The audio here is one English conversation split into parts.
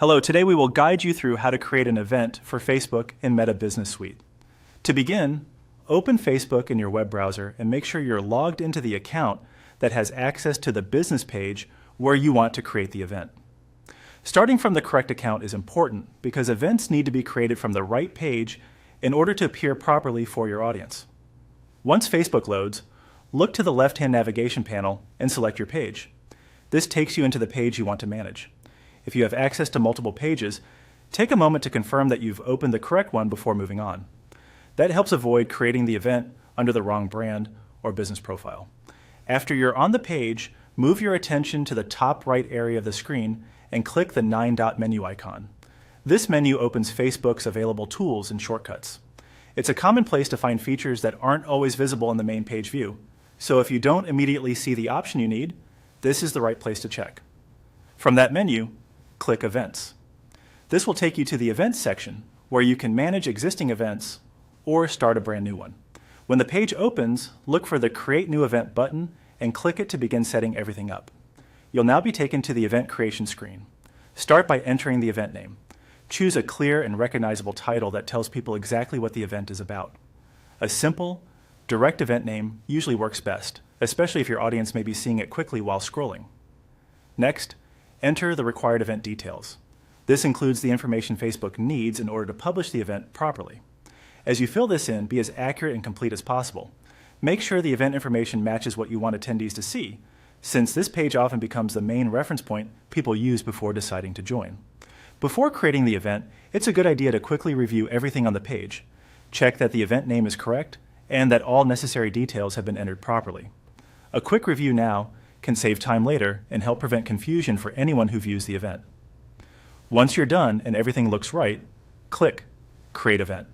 Hello, today we will guide you through how to create an event for Facebook in Meta Business Suite. To begin, open Facebook in your web browser and make sure you're logged into the account that has access to the business page where you want to create the event. Starting from the correct account is important because events need to be created from the right page in order to appear properly for your audience. Once Facebook loads, look to the left-hand navigation panel and select your page. This takes you into the page you want to manage. If you have access to multiple pages, take a moment to confirm that you've opened the correct one before moving on. That helps avoid creating the event under the wrong brand or business profile. After you're on the page, move your attention to the top right area of the screen and click the 9-dot menu icon. This menu opens Facebook's available tools and shortcuts. It's a common place to find features that aren't always visible in the main page view. So if you don't immediately see the option you need, this is the right place to check. From that menu, click Events. This will take you to the Events section where you can manage existing events or start a brand new one. When the page opens, look for the Create New Event button and click it to begin setting everything up. You'll now be taken to the event creation screen. Start by entering the event name. Choose a clear and recognizable title that tells people exactly what the event is about. A simple, direct event name usually works best, especially if your audience may be seeing it quickly while scrolling. Next, enter the required event details. This includes the information Facebook needs in order to publish the event properly. As you fill this in, be as accurate and complete as possible. Make sure the event information matches what you want attendees to see, since this page often becomes the main reference point people use before deciding to join. Before creating the event, it's a good idea to quickly review everything on the page. Check that the event name is correct and that all necessary details have been entered properly. A quick review now can save time later and help prevent confusion for anyone who views the event. Once you're done and everything looks right, click Create Event.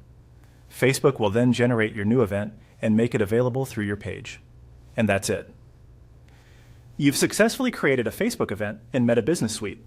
Facebook will then generate your new event and make it available through your page. And that's it. You've successfully created a Facebook event in Meta Business Suite.